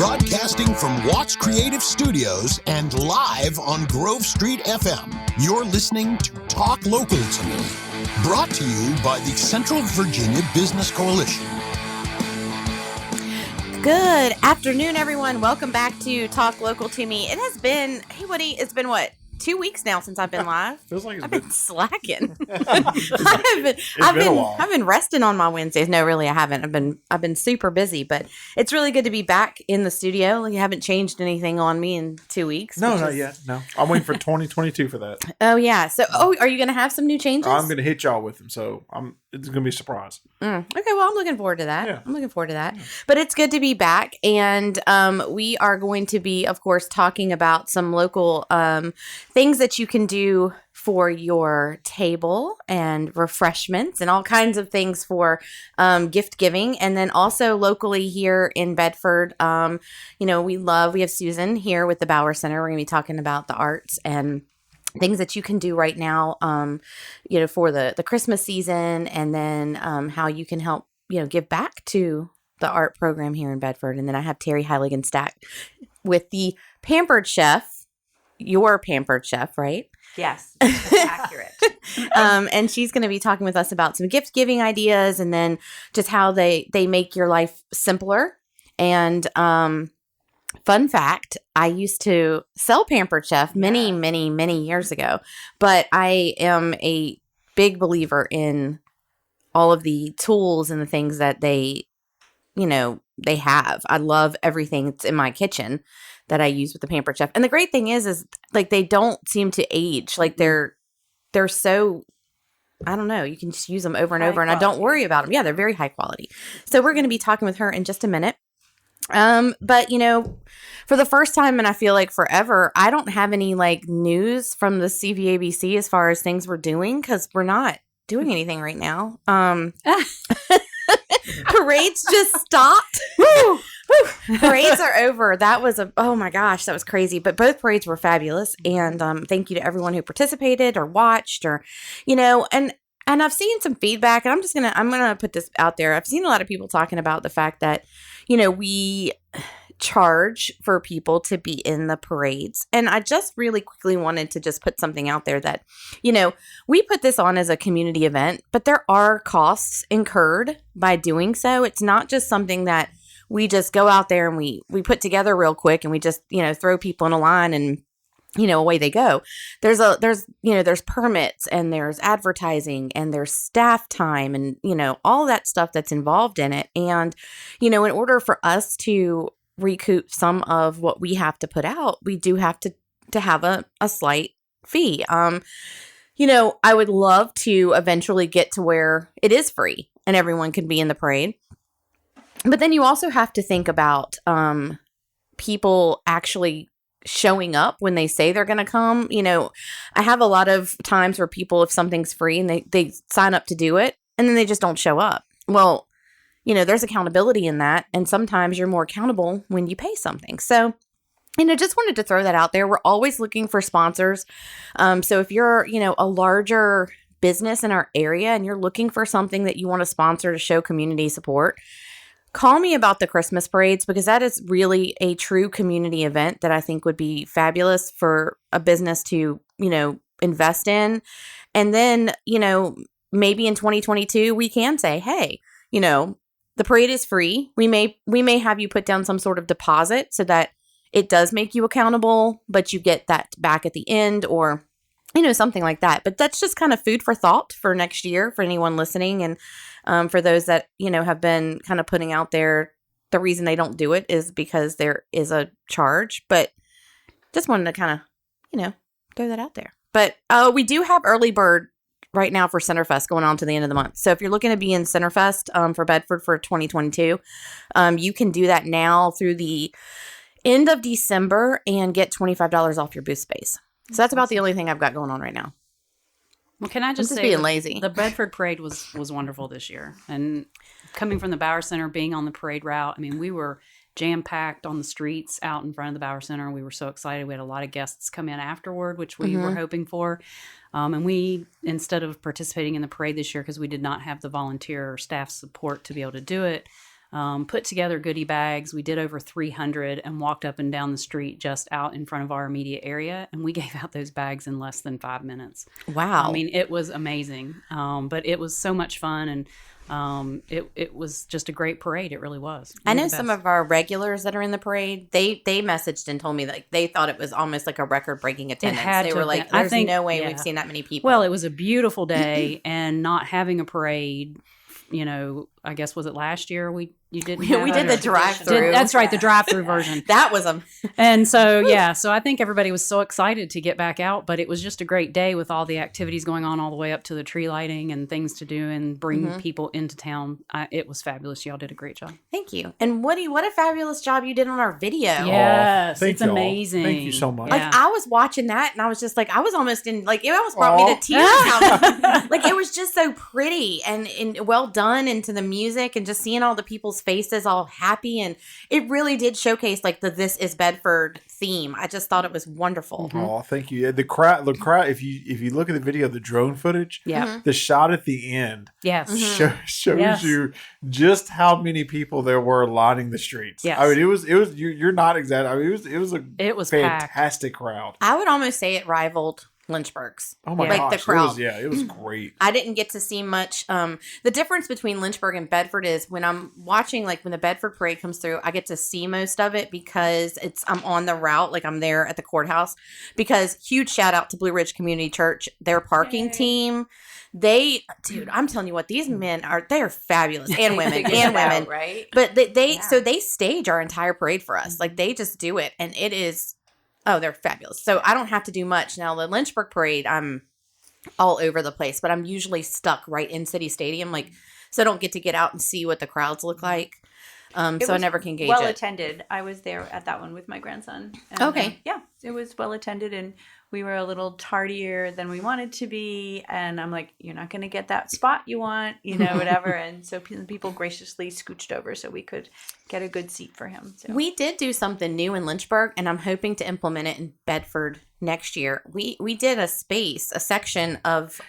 Broadcasting from Watts Creative Studios and live on Grove Street FM, you're listening to Talk Local to Me, brought to you by the Central Virginia Business Coalition. Good afternoon, everyone. Welcome back to Talk Local to Me. It has been, hey, Woody, it's been what? 2 weeks now since I've been live. Feels like I've been slacking. I've been resting on my Wednesdays. No, really, I haven't. I've been super busy, but it's really good to be back in the studio. You haven't changed anything on me in 2 weeks. No, not yet. No, I'm waiting for 2022 for that. Oh yeah. So, are you going to have some new changes? I'm going to hit y'all with them, so it's going to be a surprise. Okay, well, I'm looking forward to that. Yeah. I'm looking forward to that. But it's good to be back, and we are going to be, of course, talking about some local things that you can do for your table and refreshments and all kinds of things for gift giving. And then also locally here in Bedford, we have Susan here with the Bauer Center. We're going to be talking about the arts and things that you can do right now, for the Christmas season, and then how you can help, give back to the art program here in Bedford. And then I have Terry Heiligenstack with the Pampered Chef, your Pampered Chef, right? Yes, that's accurate. And she's going to be talking with us about some gift giving ideas, and then just how they make your life simpler. And fun fact, I used to sell Pampered Chef many, many, many years ago, but I am a big believer in all of the tools and the things that they have. I love everything that's in my kitchen that I use with the Pampered Chef. And the great thing is like they don't seem to age. Like they're so, I don't know, you can just use them over and over, and I don't worry about them. Yeah, they're very high quality. So we're going to be talking with her in just a minute. But for the first time, and I feel like forever, I don't have any like news from the CVABC as far as things we're doing, because we're not doing anything right now. Parades just stopped. Woo! Parades are over. That was oh my gosh, that was crazy. But both parades were fabulous. And thank you to everyone who participated or watched, or, and I've seen some feedback, and I'm gonna put this out there. I've seen a lot of people talking about the fact that, we charge for people to be in the parades. And I just really quickly wanted to just put something out there that, we put this on as a community event, but there are costs incurred by doing so. It's not just something that we just go out there and we put together real quick and we just, throw people in a line and, away they go. There's permits, and there's advertising, and there's staff time, and, all that stuff that's involved in it. And, in order for us to recoup some of what we have to put out, we do have to have a slight fee. I would love to eventually get to where it is free and everyone can be in the parade. But then you also have to think about people actually showing up when they say they're going to come. I have a lot of times where people, if something's free and they sign up to do it, and then they just don't show up. Well, there's accountability in that. And sometimes you're more accountable when you pay something. So, just wanted to throw that out there. We're always looking for sponsors. So if you're, a larger business in our area and you're looking for something that you want to sponsor to show community support, call me about the Christmas parades, because that is really a true community event that I think would be fabulous for a business to, invest in. And then, maybe in 2022, we can say, hey, the parade is free. We may have you put down some sort of deposit so that it does make you accountable, but you get that back at the end, or, something like that. But that's just kind of food for thought for next year for anyone listening. And for those that, have been kind of putting out there, the reason they don't do it is because there is a charge. But just wanted to kind of, throw that out there. But we do have early bird right now for Centerfest going on to the end of the month. So if you're looking to be in Centerfest for Bedford for 2022, you can do that now through the end of December and get $25 off your booth space. So that's about the only thing I've got going on right now. Well, can I just say, being lazy. The Bedford Parade was wonderful this year. And coming from the Bauer Center, being on the parade route, I mean, we were jam-packed on the streets out in front of the Bauer Center. We were so excited. We had a lot of guests come in afterward, which we were hoping for. And we, instead of participating in the parade this year, because we did not have the volunteer or staff support to be able to do it, put together goodie bags. We did over 300 and walked up and down the street just out in front of our immediate area. And we gave out those bags in less than 5 minutes. Wow. I mean, it was amazing. But it was so much fun. And it was just a great parade. It really was. I know some of our regulars that are in the parade, they messaged and told me like they thought it was almost like a record breaking attendance. had They to were have like, been. I there's think- no way yeah. we've seen that many people. Well, it was a beautiful day, and not having a parade, I guess, was it last year you didn't we have did it, the or- drive-through. That's right, the drive-through version. That was a And so, so I think everybody was so excited to get back out, but it was just a great day with all the activities going on all the way up to the tree lighting and things to do and bring people into town. It was fabulous. Y'all did a great job. thank you. And Woody, what a fabulous job you did on our video. Yes, thank it's y'all. amazing. Thank you so much. Like Yeah. I was watching that and I was just like, I was almost in like it almost brought me Aw. to tears. How, like it was just so pretty and well done, and to the music and just seeing all the people's faces all happy, and it really did showcase like the This Is Bedford theme. I just thought it was wonderful. Oh, thank you. The crowd. If you look at the video, the drone footage, Yeah. the shot at the end Yes. shows Yes. you just how many people there were lining the streets. Yes. I mean, it was you're not exaggerating. I mean, it was a packed. fantastic crowd. I would almost say it rivaled Lynchburg's. Oh my Yeah. Like gosh, the crowd. it was great. I didn't get to see much. The difference between Lynchburg and Bedford is when I'm watching, like when the Bedford parade comes through, I get to see most of it because I'm on the route, like I'm there at the courthouse. Because huge shout out to Blue Ridge Community Church, their parking team. Dude, I'm telling you what, these men they're fabulous, and women, and women, right? But so they stage our entire parade for us. Like they just do it, and it is. Oh, they're fabulous. So I don't have to do much. Now, the Lynchburg parade, I'm all over the place, but I'm usually stuck right in City Stadium. Like, so I don't get to get out and see what the crowds look like. So I was never can gauge well it. attended. I was there at that one with my grandson. And, Okay. yeah, it was well attended, and we were a little tardier than we wanted to be. And I'm like, you're not going to get that spot you want, whatever. And so people graciously scooched over so we could get a good seat for him. So. We did do something new in Lynchburg, and I'm hoping to implement it in Bedford next year. We did a section of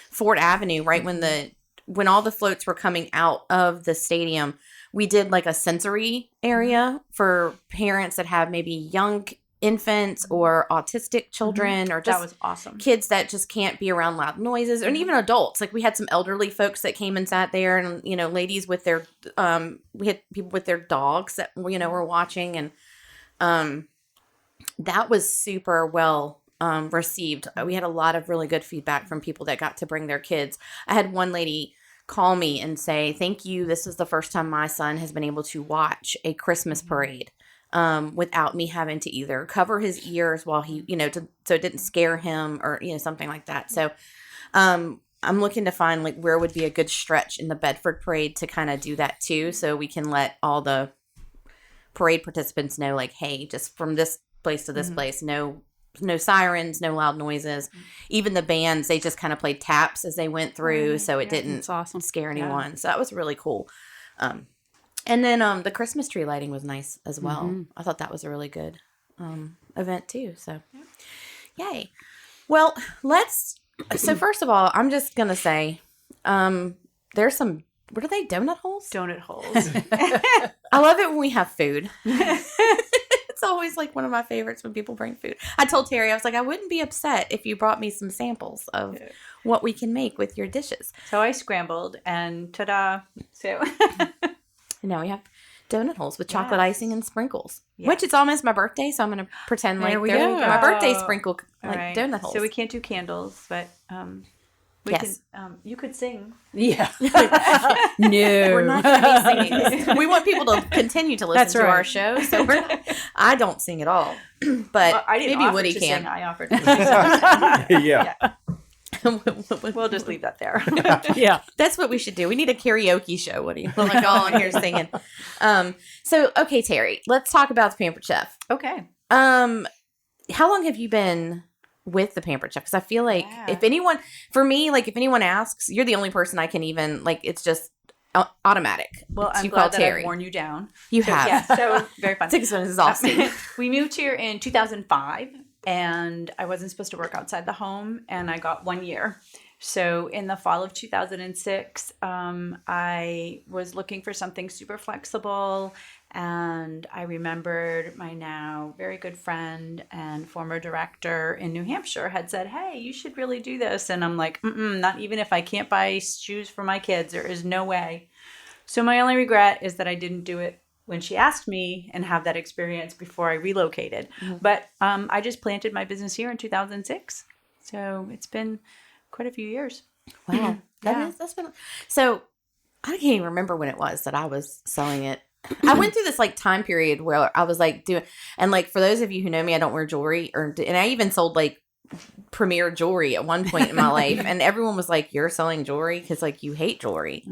Ford Avenue right when all the floats were coming out of the stadium. We did like a sensory area for parents that have maybe young infants or autistic children or just that was awesome. kids that just can't be around loud noises, and even adults. Like we had some elderly folks that came and sat there, and ladies with their we had people with their dogs that were watching, and that was super well received. We had a lot of really good feedback from people that got to bring their kids. I had one lady call me and say, "Thank you. This is the first time my son has been able to watch a Christmas parade without me having to either cover his ears while he, so it didn't scare him or, something like that." So I'm looking to find like where would be a good stretch in the Bedford parade to kind of do that too. So we can let all the parade participants know like, hey, just from this place to this place, no sirens, no loud noises. Even the bands, they just kind of played taps as they went through, so it didn't That's awesome. scare anyone. So that was really cool. And then the Christmas tree lighting was nice as well. I thought that was a really good event too. So yay. Well, so first of all, I'm just gonna say there's some, what are they, donut holes? Donut holes. I love it when we have food. It's always like one of my favorites when people bring food. I told Terry, I was like, I wouldn't be upset if you brought me some samples of what we can make with your dishes. So I scrambled, and ta-da. So And now we have donut holes with chocolate Yes. icing and sprinkles, Yes. which it's almost my birthday, so I'm going to pretend like There we they're go. my birthday Oh, sprinkle like all right. donut holes. So we can't do candles, but we Yes. can. You could sing. Yeah. We're No. not going to be singing this. We want people to continue to listen That's to right. our show, so I don't sing at all, but Well, I didn't maybe offer Woody to can. sing. I offered to sing. Yeah. We'll just leave that there. Yeah. That's what we should do. We need a karaoke show, Woody. We're like all in here singing. So okay, Terry, let's talk about the Pampered Chef. Okay. How long have you been with the Pampered Chef? Because I feel like if anyone asks, you're the only person I can even like. It's just automatic. Well, I'm You glad call that Terry. I've worn you down. You So, have. Yeah, so very fun. This is exhausting. We moved here in 2005, and I wasn't supposed to work outside the home, and I got 1 year. So in the fall of 2006, I was looking for something super flexible. And I remembered my now very good friend and former director in New Hampshire had said, "Hey, you should really do this." And I'm like, not even if I can't buy shoes for my kids. There is no way. So my only regret is that I didn't do it when she asked me and have that experience before I relocated. But I just planted my business here in 2006. So it's been quite a few years. Wow. Yeah. That's been so I can't even remember when it was that I was selling it. I went through this like time period where I was like doing, and like for those of you who know me, I don't wear jewelry, and I even sold like premier jewelry at one point in my life, and everyone was like, "You're selling jewelry because like you hate jewelry,"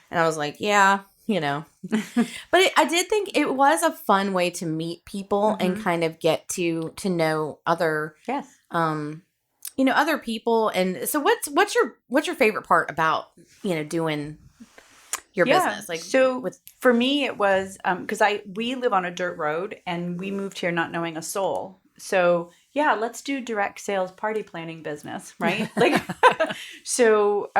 and I was like, "Yeah, you know." But I did think it was a fun way to meet people and kind of get to know other Yes. other people. And so what's your favorite part about doing your business? Like, so for me, it was because we live on a dirt road and we moved here not knowing a soul. So yeah, let's do direct sales party planning business, right? Like, so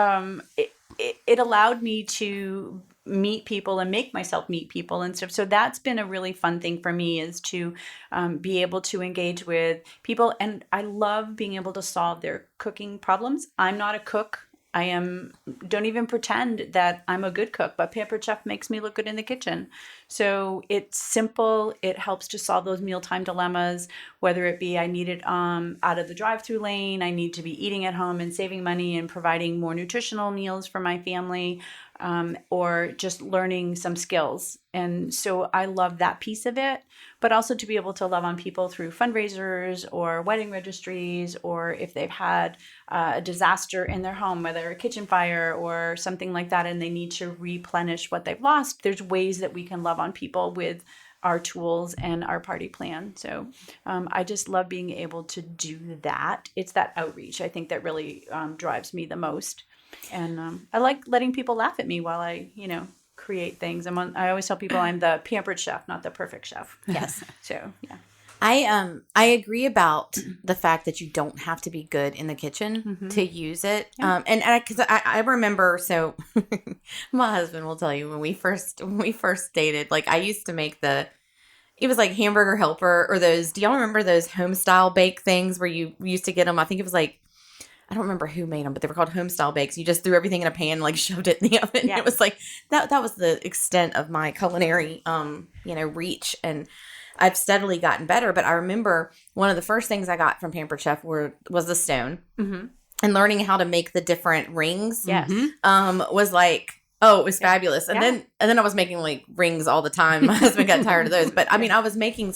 it allowed me to meet people and make myself meet people and stuff. So that's been a really fun thing for me, is to be able to engage with people. And I love being able to solve their cooking problems. I'm not a cook. Don't even pretend that I'm a good cook, but Pampered Chef makes me look good in the kitchen. So it's simple. It helps to solve those mealtime dilemmas, whether it be I need it out of the drive-through lane, I need to be eating at home and saving money and providing more nutritional meals for my family, or just learning some skills. And so I love that piece of it, but also to be able to love on people through fundraisers or wedding registries, or if they've had a disaster in their home, whether a kitchen fire or something like that, and they need to replenish what they've lost. There's ways that we can love on people with our tools and our party plan. So I just love being able to do that. It's that outreach, I think, that really drives me the most. And I like letting people laugh at me while I, create things. I always tell people I'm the pampered chef, not the perfect chef. yes. So yeah. I agree about the fact that you don't have to be good in the kitchen to use it. Yeah. Because I remember, so my husband will tell you when we first dated, like I used to make it was like Hamburger Helper, or those. Do y'all remember those home style bake things where you used to get them? I think it was like, I don't remember who made them, but they were called home style bakes. You just threw everything in a pan, like shoved it in the oven. Yeah. It was like that was the extent of my culinary reach, and I've steadily gotten better. But I remember one of the first things I got from Pampered Chef was the stone, and learning how to make the different rings. Yes. Was like, oh, it was fabulous. And Yeah. then I was making like rings all the time. My husband got tired of those. But I mean, I was making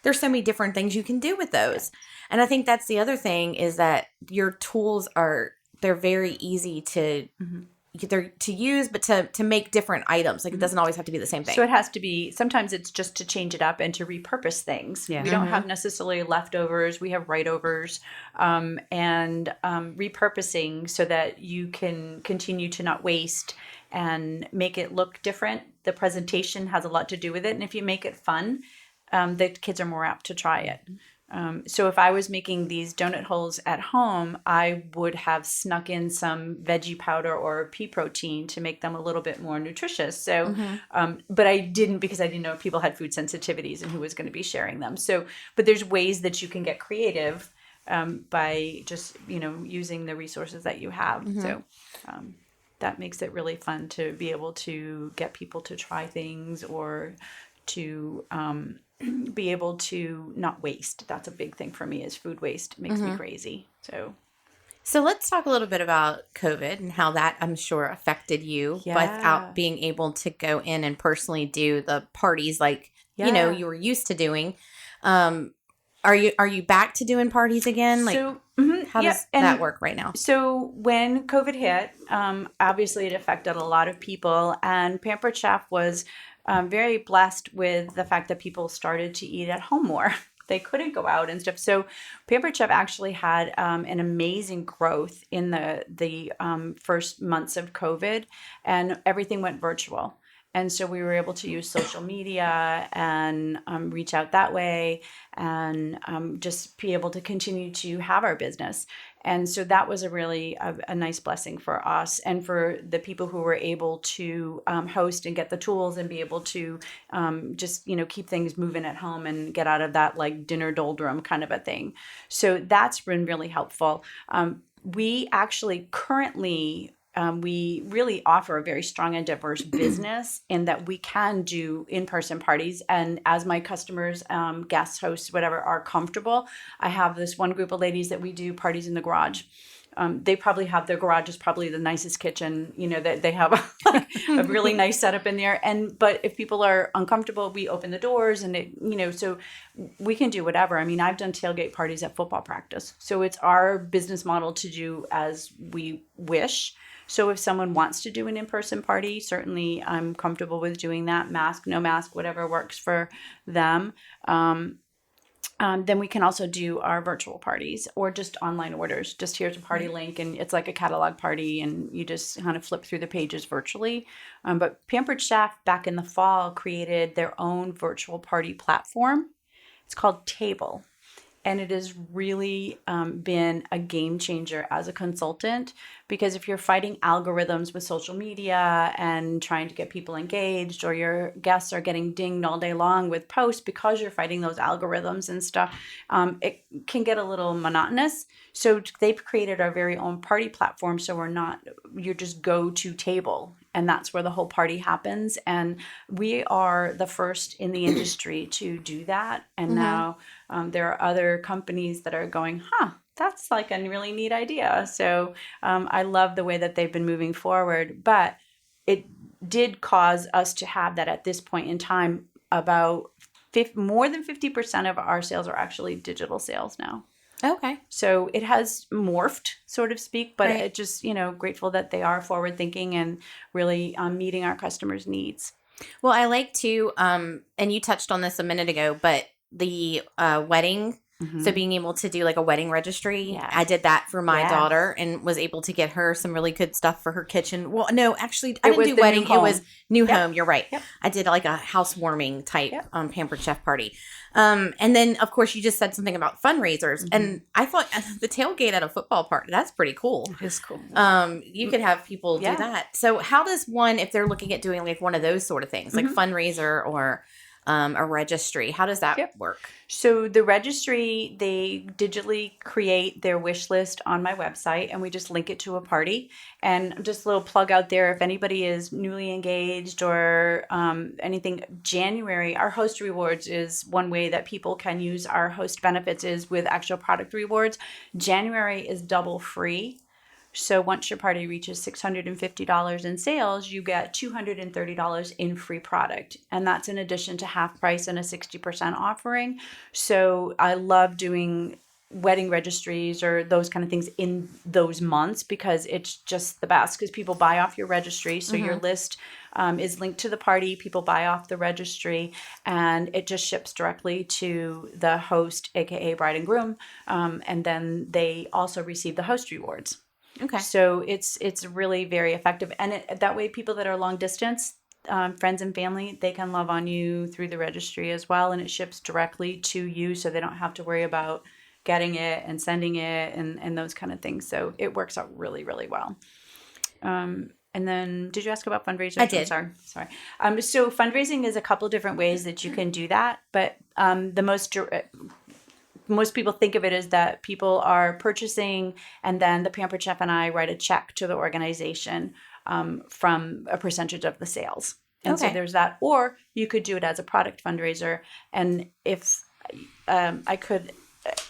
there's so many different things you can do with those. And I think that's the other thing, is that your tools they're very easy to use, but to make different items. Like it doesn't always have to be the same thing. So it has to be, sometimes it's just to change it up and to repurpose things. Yeah. We don't have necessarily leftovers. We have right-overs, and repurposing so that you can continue to not waste and make it look different. The presentation has a lot to do with it. And if you make it fun, the kids are more apt to try it. So if I was making these donut holes at home, I would have snuck in some veggie powder or pea protein to make them a little bit more nutritious. So, but I didn't, because I didn't know if people had food sensitivities and who was going to be sharing them. So, but there's ways that you can get creative by just, using the resources that you have. So that makes it really fun to be able to get people to try things, or to be able to not waste. That's a big thing for me, is food waste. It makes me crazy. So let's talk a little bit about COVID and how that, I'm sure, affected you without being able to go in and personally do the parties like you were used to doing. Are you back to doing parties again? Like, so, how does that work right now? So when COVID hit, obviously it affected a lot of people, and Pampered Chef was very blessed with the fact that people started to eat at home more. They couldn't go out and stuff. So Pampered Chef actually had an amazing growth in the first months of COVID, and everything went virtual. And so we were able to use social media and reach out that way and just be able to continue to have our business. And so that was a nice blessing for us and for the people who were able to host and get the tools and be able to just, keep things moving at home and get out of that like dinner doldrum kind of a thing. So that's been really helpful. We actually currently we really offer a very strong and diverse business in that we can do in-person parties. And as my customers, guests, hosts, whatever, are comfortable, I have this one group of ladies that we do parties in the garage. They probably have their garage is probably the nicest kitchen, that they have a really nice setup in there. But if people are uncomfortable, we open the doors and so we can do whatever. I mean, I've done tailgate parties at football practice. So it's our business model to do as we wish. So if someone wants to do an in-person party, certainly I'm comfortable with doing that. Mask, no mask, whatever works for them. Then we can also do our virtual parties or just online orders. Just here's a party link and it's like a catalog party and you just kind of flip through the pages virtually. But Pampered Chef back in the fall created their own virtual party platform. It's called Table. And it has really been a game changer as a consultant because if you're fighting algorithms with social media and trying to get people engaged or your guests are getting dinged all day long with posts because you're fighting those algorithms and stuff, it can get a little monotonous. So they've created our very own party platform. So you're just go to Table. And that's where the whole party happens. And we are the first in the industry to do that. And now there are other companies that are going, that's like a really neat idea. So I love the way that they've been moving forward. But it did cause us to have that at this point in time, about more than 50% of our sales are actually digital sales now. Okay. So it has morphed, so to speak, but Right. it just, grateful that they are forward thinking and really meeting our customers' needs. Well, I like to, and you touched on this a minute ago, but the wedding, so being able to do like a wedding registry, Yeah. I did that for my Yeah. daughter and was able to get her some really good stuff for her kitchen. Well, no, actually, I It didn't was do the new wedding. It home. was new Yep. home. You're right. Yep. I did like a housewarming type Yep. Pampered Chef party. And then, of course, you just said something about fundraisers. And I thought the tailgate at a football party, that's pretty cool. It's cool. You could have people Yeah. do that. So how does one, if they're looking at doing like one of those sort of things, like fundraiser or a registry, how does that Yep. work? So the registry, they digitally create their wish list on my website and we just link it to a party. And just a little plug out there, if anybody is newly engaged or anything, January, our host rewards is one way that people can use our host benefits is with actual product rewards. January is double free. So once your party reaches $650 in sales, you get $230 in free product. And that's in addition to half price and a 60% offering. So I love doing wedding registries or those kind of things in those months because it's just the best because people buy off your registry. So your list is linked to the party. People buy off the registry and it just ships directly to the host, AKA bride and groom. And then they also receive the host rewards. Okay. So it's really very effective. And that way people that are long distance, friends and family, they can love on you through the registry as well. And it ships directly to you so they don't have to worry about getting it and sending it and those kind of things. So it works out really, really well. And then did you ask about fundraising? I did. Sorry. So fundraising is a couple different ways that you can do that. But most people think of it as that people are purchasing and then the Pampered Chef and I write a check to the organization from a percentage of the sales. And so Okay. there's that. Or you could do it as a product fundraiser. And if I could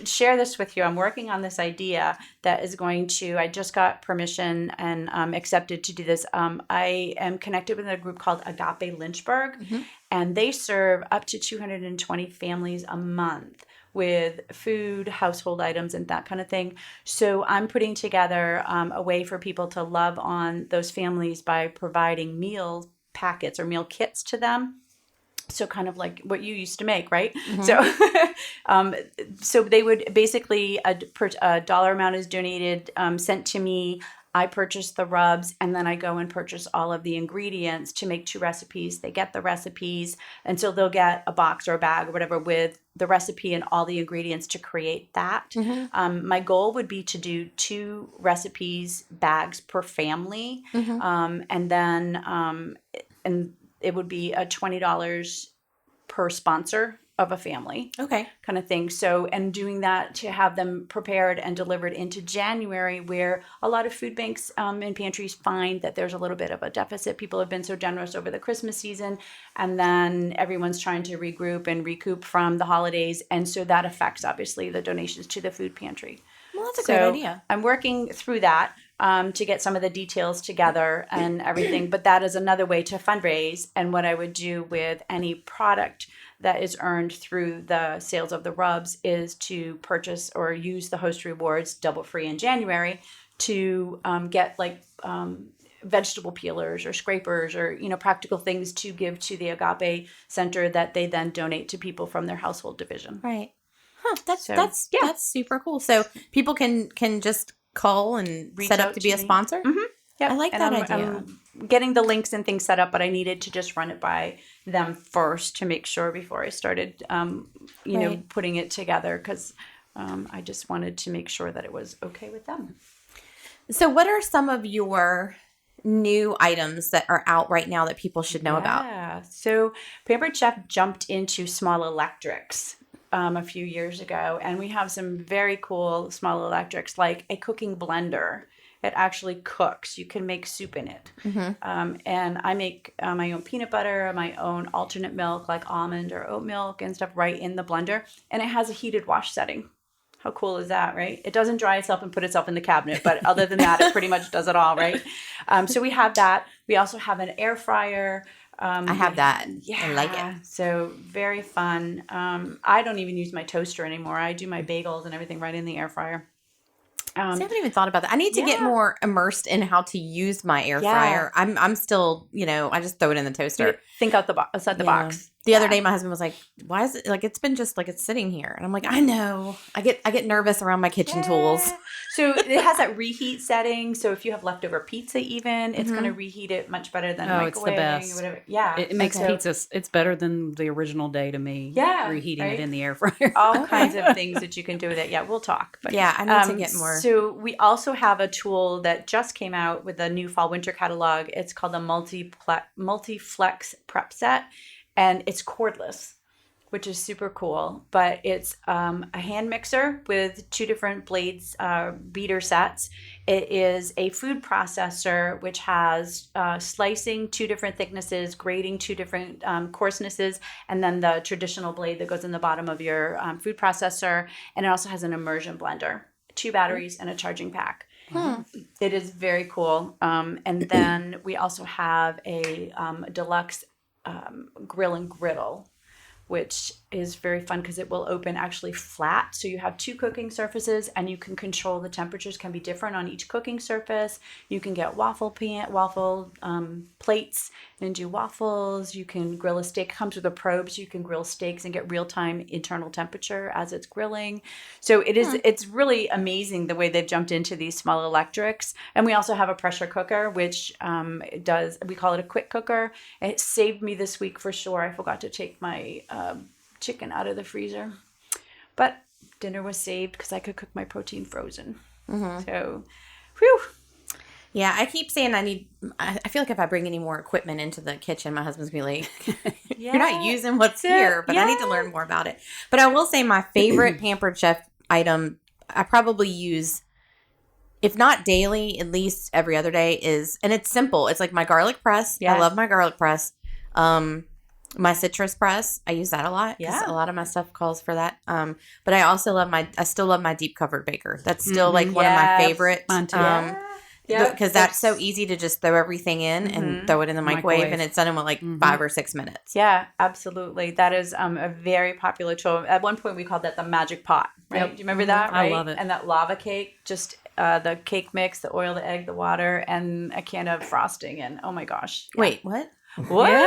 share this with you, I'm working on this idea that is going to, I just got permission and accepted to do this. I am connected with a group called Agape Lynchburg, and they serve up to 220 families a month with food, household items, and that kind of thing. So I'm putting together a way for people to love on those families by providing meal packets or meal kits to them. So kind of like what you used to make, right? So they would basically, a dollar amount is donated, sent to me I purchase the rubs, and then I go and purchase all of the ingredients to make 2 recipes. They get the recipes, and so they'll get a box or a bag or whatever with the recipe and all the ingredients to create that. My goal would be to do 2 recipes, bags per family, and then and it would be a $20 per sponsor of a family. Okay. Kind of thing. So, and doing that to have them prepared and delivered into January, where a lot of food banks and pantries find that there's a little bit of a deficit. People have been so generous over the Christmas season, and then everyone's trying to regroup and recoup from the holidays. And so that affects, obviously, the donations to the food pantry. Well, that's a great idea. I'm working through that to get some of the details together and everything. But that is another way to fundraise. And what I would do with any product that is earned through the sales of the rubs is to purchase or use the host rewards double free in January to get like vegetable peelers or scrapers or practical things to give to the Agape Center that they then donate to people from their household division. Right. Huh. That's So, that's super cool. So people can just call and Reach set up out to be to a me. sponsor. Yep. I like And that idea. I'm getting the links and things set up, but I needed to just run it by them first to make sure before I started, Right. putting it together, because I just wanted to make sure that it was okay with them. So, what are some of your new items that are out right now that people should know about? Yeah. So Pampered Chef jumped into small electrics a few years ago, and we have some very cool small electrics, like a cooking blender. It actually cooks. You can make soup in it. And I make my own peanut butter, my own alternate milk, like almond or oat milk and stuff, right in the blender. And it has a heated wash setting. How cool is that, right? It doesn't dry itself and put itself in the cabinet, but other than that, it pretty much does it all, right? So we have that. We also have an air fryer. I have that. Yeah. I like it. So very fun. I don't even use my toaster anymore. I do my bagels and everything right in the air fryer. See, I haven't even thought about that. I need to get more immersed in how to use my air fryer. I'm still, I just throw it in the toaster. Think outside the box. The other day, my husband was like, "Why is it like it's been just like it's sitting here?" And I'm like, "I know. I get nervous around my kitchen tools." So it has that reheat setting. So if you have leftover pizza, even it's going to reheat it much better than Oh, it's the microwaving best. or whatever. Yeah, It makes pizza. It's better than the original day to me. Yeah, reheating right? it in the air fryer. all kinds of things that you can do with it. Yeah, we'll talk. But Yeah, I need to get more. So we also have a tool that just came out with the new fall winter catalog. It's called the Multiflex Prep Set, and it's cordless, which is super cool. But it's a hand mixer with 2 different blades, beater sets. It is a food processor, which has slicing 2 different thicknesses, grating 2 different coarsenesses, and then the traditional blade that goes in the bottom of your food processor. And it also has an immersion blender, 2 batteries, and a charging pack. It is very cool. And then we also have a deluxe grill and griddle, which is very fun because it will open actually flat. So you have 2 cooking surfaces, and you can control the temperatures can be different on each cooking surface. You can get waffle plates and do waffles. You can grill a steak. It comes with a probe, so you can grill steaks and get real-time internal temperature as it's grilling. So it's really amazing the way they've jumped into these small electrics. And we also have a pressure cooker, which we call it a quick cooker. It saved me this week for sure. I forgot to take my chicken out of the freezer, but dinner was saved because I could cook my protein frozen. So, whew. Yeah, I keep saying I feel like if I bring any more equipment into the kitchen, my husband's gonna be like, "You're not using what's here," but I need to learn more about it. But I will say my favorite Pampered Chef item I probably use, if not daily, at least every other day, and it's simple. It's like my garlic press. Yes. I love my garlic press. My citrus press, I use that a lot because Yeah. a lot of my stuff calls for that. But I still love my deep covered baker. That's still like one of my Yes. favorite. Mine too. Because that's so easy to just throw everything in and throw it in the microwave, and it's done in like 5 or 6 minutes. Yeah, absolutely. That is a very popular tool. At one point, we called that the magic pot, right? Yep. Do you remember that? I Right? love it. And that lava cake, just the cake mix, the oil, the egg, the water, and a can of frosting. And oh my gosh. Yeah. Wait, what? What? Yeah.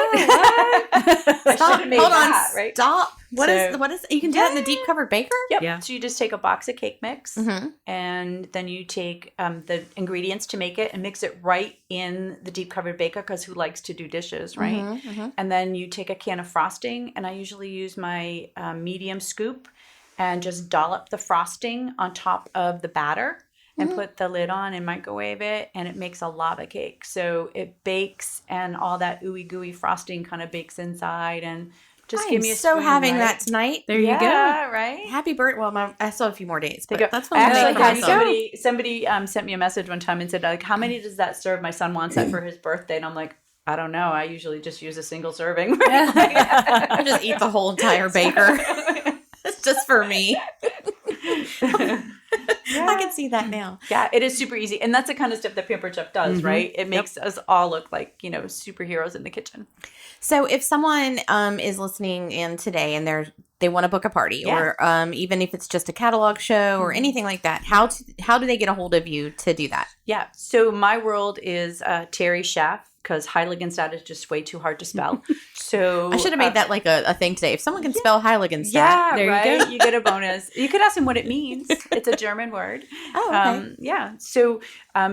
I should have made Hold that, on. right? Stop. What is So- what is you can do that in the deep covered baker? Yep. Yeah. So you just take a box of cake mix, Mm-hmm. and then you take the ingredients to make it and mix it right in the deep covered baker, because who likes to do dishes, right? Mm-hmm. And then you take a can of frosting, and I usually use my medium scoop and just dollop the frosting on top of the batter and put the lid on and microwave it, and it makes a lava cake. So it bakes, and all that ooey gooey frosting kind of bakes inside, and just give me a so spoon, having right? that tonight. There you go. Yeah, right? Happy birthday. Well, I still have a few more days, There but you go. that's I what I'm actually making for had my son. somebody sent me a message one time and said, like, how many does that serve? My son wants that for his birthday. And I'm like, I don't know. I usually just use a single serving. I just eat the whole entire baker. It's just for me. I can see that now. Yeah, it is super easy. And that's the kind of stuff that Pampered Chef does, right? It makes us all look like, superheroes in the kitchen. So if someone is listening in today and they want to book a party, or even if it's just a catalog show or anything like that, how do they get a hold of you to do that? Yeah. So my world is Terry Chef, because Heiligenstadt is just way too hard to spell. So I should have made that like a thing today. If someone can spell Heiligenstadt, Yeah, There you right. go. You get a bonus. You could ask them what it means. It's a German word. Oh, okay. Yeah. So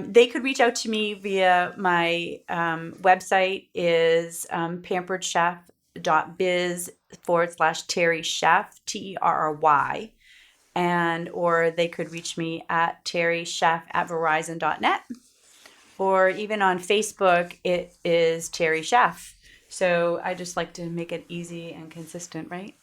they could reach out to me via my website is pamperedchef.biz/Terry Chef, TERRY. Or they could reach me at terrychef@verizon.net. Or even on Facebook, it is Terry Chef. So I just like to make it easy and consistent, right?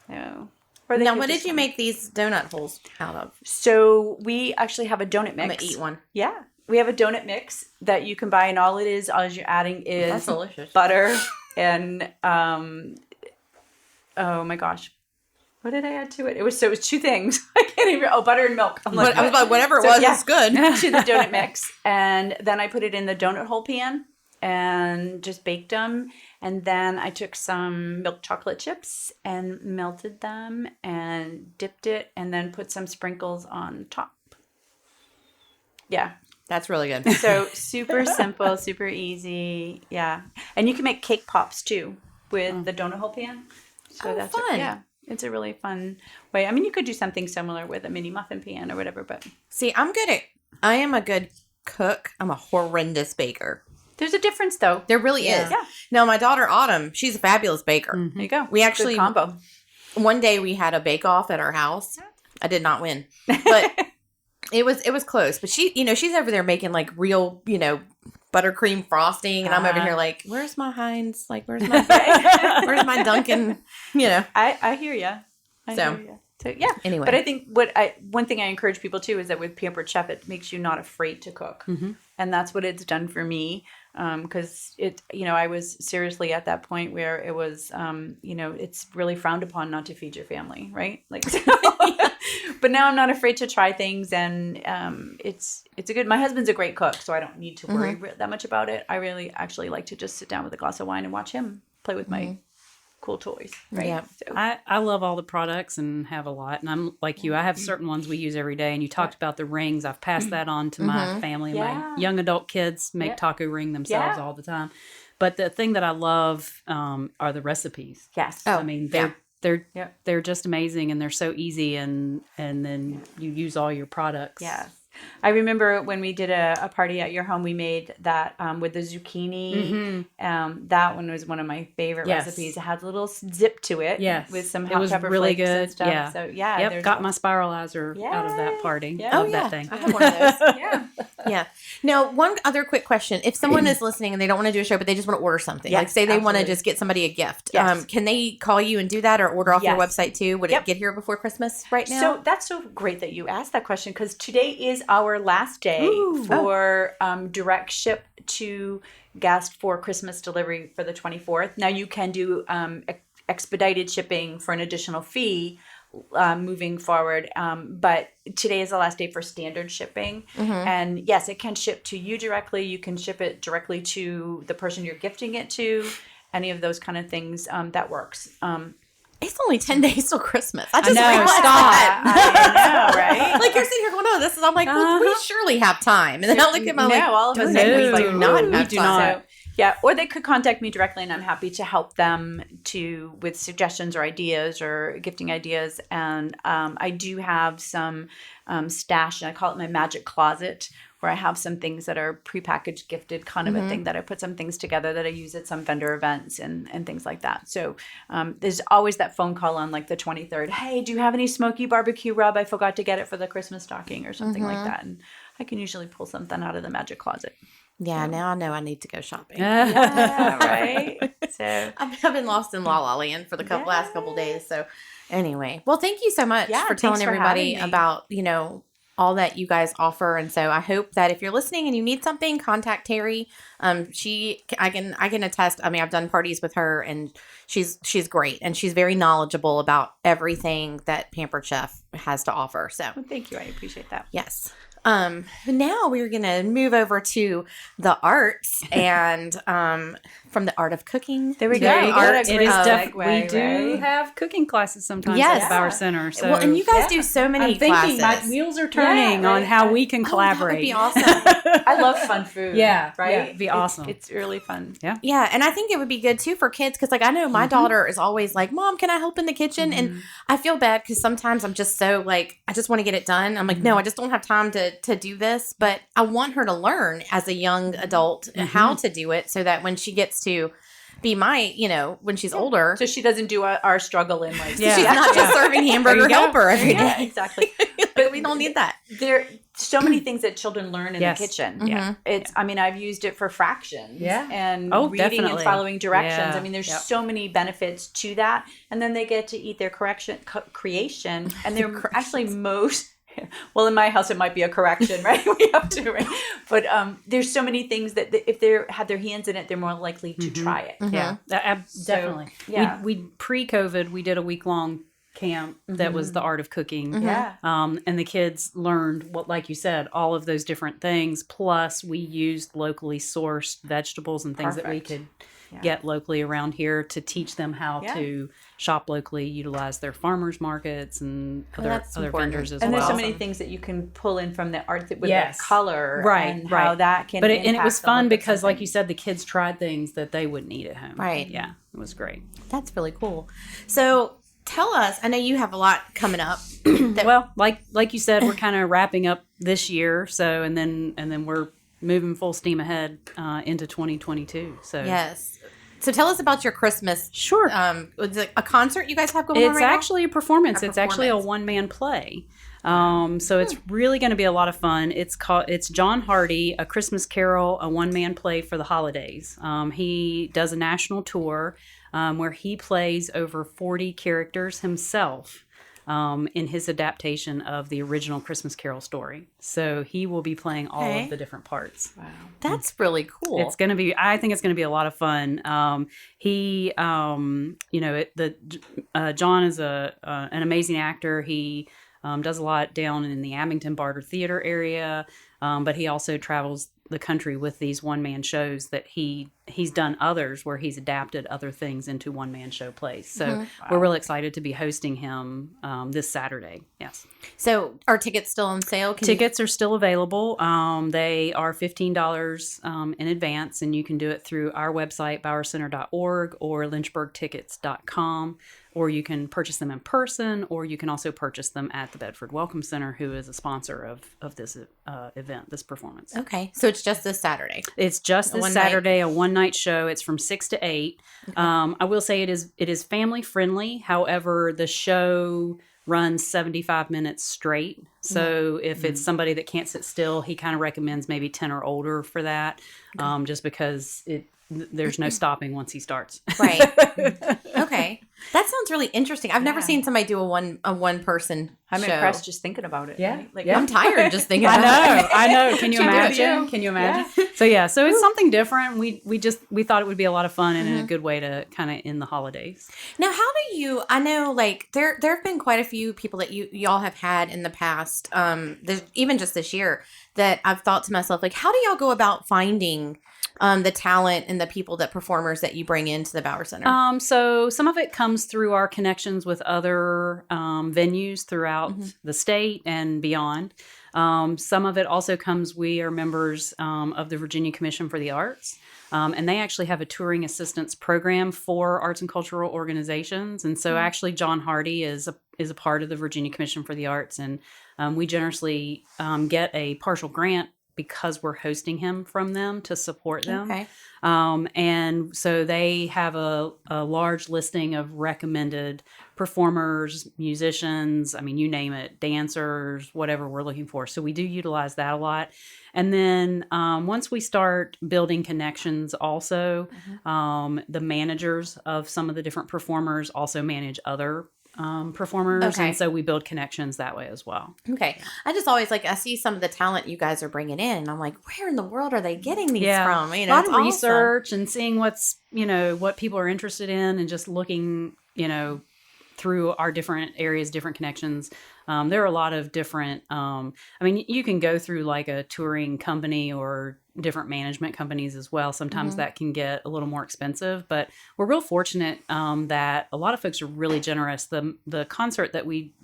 So, or they Now, could what did just you come- make these donut holes out of? So we actually have a donut mix. I'm gonna eat one. Yeah, we have a donut mix that you can buy, and all you're adding That's is delicious. butter and oh my gosh, what did I add to it? It was two things. I can't even. Oh, butter and milk. I'm I was like, whatever it So, was, yeah. it's good. to the donut mix, and then I put it in the donut hole pan and just baked them. And then I took some milk chocolate chips and melted them and dipped it, and then put some sprinkles on top. Yeah. That's really good. So super simple, super easy. Yeah. And you can make cake pops too with the donut hole pan. So Oh, that's fun. yeah. It's a really fun way. I mean, you could do something similar with a mini muffin pan or whatever, but See, I am a good cook. I'm a horrendous baker. there's a difference though. There really Yeah. is. Yeah. No, my daughter Autumn, she's a fabulous baker. There you go. We actually Good combo. one day we had a bake off at our house. I did not win, but it was close. But she's over there making like real, buttercream frosting, and I'm over here like, where's my Heinz? Like, where's my my Dunkin'? I hear you. So, So yeah. anyway. But I think one thing I encourage people too is that with Pampered Chef, it makes you not afraid to cook, and that's what it's done for me. Because I was seriously at that point where it was, it's really frowned upon not to feed your family, right? Like, but now I'm not afraid to try things, and it's a good. My husband's a great cook, so I don't need to worry that much about it. I really actually like to just sit down with a glass of wine and watch him play with my cool toys, right? Yeah. So, I love all the products and have a lot. And I'm like you, I have certain ones we use every day. And you talked about the rings. I've passed that on to my family. Yeah. My young adult kids make Yeah. taco ring themselves Yeah. all the time. But the thing that I love are the recipes. yes. Oh, I mean, yeah. they're just amazing, and they're so easy, and then you use all your products. Yes. I remember when we did a party at your home, we made that with the zucchini. That one was one of my favorite Yes. recipes. It had a little zip to it. Yes. With some It hot was pepper really flakes and good. stuff. Yeah. So yeah. Yep, there's got my spiralizer out of that Yay. party. Yeah. Love Oh, yeah. that thing. I have one of those. Yeah. Yeah. Now, one other quick question. If someone is listening and they don't want to do a show, but they just want to order something, Yes, like say they want to absolutely. just get somebody a gift, Yes. can they call you and do that, or order off your Yes. website too? Would Yep. it get here before Christmas right now? So that's so great that you asked that question, because today is our last day for direct ship to guest for Christmas delivery for the 24th. Now you can do expedited shipping for an additional fee moving forward, but today is the last day for standard shipping. And yes, it can ship to you directly. You can ship it directly to the person you're gifting it to. Any of those kind of things, that works. It's only 10 days till Christmas. I just know, realized stop. that. I know, right? Like you're sitting here going, oh, I'm like, well, we surely have time. And then I look at my No, all of us no, say we like, do not ooh, have do time. not. So Yeah, or they could contact me directly, and I'm happy to help them with suggestions or ideas or gifting ideas. And I do have some stash, and I call it my magic closet, where I have some things that are prepackaged, gifted, kind of a thing, that I put some things together that I use at some vendor events and things like that. So there's always that phone call on like the 23rd. Hey, do you have any smoky barbecue rub? I forgot to get it for the Christmas stocking or something like that. And I can usually pull something out of the magic closet. Yeah, now I know I need to go shopping. Yeah, right. So I've been lost in La La Land for the last couple days. So anyway, well, thank you so much Yeah, for telling thanks for everybody having me. about, all that you guys offer. And so I hope that if you're listening and you need something, contact Terry. I can attest. I mean, I've done parties with her, and she's great, and she's very knowledgeable about everything that Pampered Chef has to offer. So well, thank you. I appreciate that. yes. Now we're going to move over to the arts and from the art of cooking. There we to go. the You art got a It great is of- segue, we do right? have cooking classes sometimes Yes. at the Bauer Center. So well, and you guys do so many I'm thinking classes. my wheels are turning Yeah, on right. how we can Oh, that collaborate. would be awesome. I love fun food. Yeah, right. yeah, it'd be awesome. It's really fun. Yeah, and I think it would be good too for kids because, like, I know my daughter is always like, "Mom, can I help in the kitchen?" And I feel bad because sometimes I'm just so like, I just want to get it done. I'm like, no, I just don't have time to do this. But I want her to learn as a young adult how to do it, so that when she gets to be my, when she's older, So she doesn't do our struggle in like Yeah. she's not just serving hamburger There you go. helper every Yeah, day. exactly. But we don't need that. There are so many things that children learn in Yes. the kitchen. Yeah. It's I mean, I've used it for fractions Yeah. and Oh, reading and definitely. following directions. Yeah. I mean, there's Yep. so many benefits to that. And then they get to eat their creation, and they're actually most well, in my house, it might be a correction, right? We have to, right? But there's so many things that if they have their hands in it, they're more likely to try it. Yeah, definitely. yeah. We pre-COVID, we did a week-long camp that was the art of cooking. Yeah. And the kids learned what, like you said, all of those different things. Plus, we used locally sourced vegetables and things that we Perfect. could get locally around here to teach them how to shop locally, utilize their farmers markets and that's other important. vendors as And well. there's so many things that you can pull in from the art with Yes. the color, Right, and right. how that can. But it was impact the fun look of because, like something. you said, the kids tried things that they wouldn't eat at home. Right. Yeah, it was great. That's really cool. So tell us, I know you have a lot coming up. Well, like you said, we're kind of wrapping up this year, so and then we're moving full steam ahead into 2022. So Yes. So tell us about your Christmas. sure. Is it a concert you guys have going on It's right now? actually a performance. A It's actually a performance. one-man play. So it's really going to be a lot of fun. It's John Hardy, A Christmas Carol, a one-man play for the holidays. He does a national tour where he plays over 40 characters himself in his adaptation of the original Christmas Carol story. So he will be playing all Okay. of the different parts. That's really cool. It's going to be. I think it's going to be a lot of fun. John is an amazing actor. He does a lot down in the Abington Barter Theater area, but he also travels the country with these one-man shows that he's done others where he's adapted other things into one-man show plays. So we're really excited to be hosting him this Saturday. Yes. So are tickets still on sale? Can you- Tickets are still available. They are $15 in advance, and you can do it through our website, bowercenter.org, or lynchburgtickets.com, or you can purchase them in person, or you can also purchase them at the Bedford Welcome Center, who is a sponsor of this event, this performance. Okay. So it's just this Saturday. It's just this one night? Saturday, a one-night show. It's from 6 to 8. I will say it is family friendly. However, the show runs 75 minutes straight. So if it's somebody that can't sit still, he kind of recommends maybe 10 or older for that, just because there's no stopping once he starts. Right. Okay. That sounds really interesting. I've never Yeah. seen somebody do a one person I'm show. impressed just thinking about it. Yeah. right? Like, Yeah. I'm tired just thinking about it. I know. Can you Can't do it, imagine? too. Can you imagine? So it's something different. We thought it would be a lot of fun and a good way to kind of end the holidays. Now, how do you? I know, like there have been quite a few people that y'all have had in the past, even just this year, that I've thought to myself, like, how do y'all go about finding the talent and the people, performers that you bring into the Bauer Center? So some of it comes through our connections with other venues throughout the state and beyond. Some of it also comes, we are members of the Virginia Commission for the Arts. And they actually have a touring assistance program for arts and cultural organizations. And so actually John Hardy is a part of the Virginia Commission for the Arts. And we generously get a partial grant because we're hosting him from them to support them. Okay. And so they have a large listing of recommended performers, musicians, I mean, you name it, dancers, whatever we're looking for. So we do utilize that a lot. And then once we start building connections also, the managers of some of the different performers also manage other performers. Okay. And so we build connections that way as well. Okay. I just always I see some of the talent you guys are bringing in. And I'm like, where in the world are they getting these from? You know, a lot it's of awesome. research and seeing what's, what people are interested in and just looking, through our different areas, different connections. There are a lot of different, you can go through like a touring company or different management companies as well. Sometimes that can get a little more expensive, but we're real fortunate that a lot of folks are really generous. The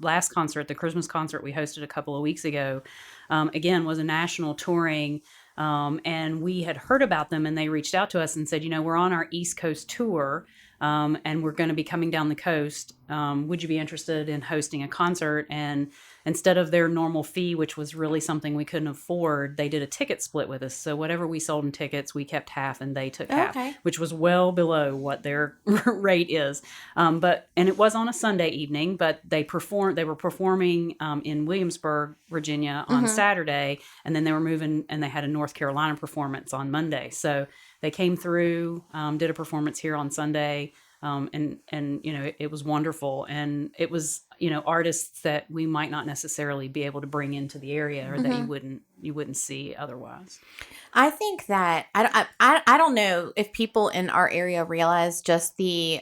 last concert, the Christmas concert we hosted a couple of weeks ago, again, was a national touring. And we had heard about them and they reached out to us and said, we're on our East Coast tour. And we're going to be coming down the coast. Would you be interested in hosting a concert? And instead of their normal fee, which was really something we couldn't afford, they did a ticket split with us. So whatever we sold in tickets, we kept half and they took half, which was well below what their rate is. And it was on a Sunday evening, but they were performing in Williamsburg, Virginia on Saturday, and then they were moving and they had a North Carolina performance on Monday. So they came through, did a performance here on Sunday, and it was wonderful. And it was artists that we might not necessarily be able to bring into the area or that you wouldn't see otherwise. I think that I don't know if people in our area realize just the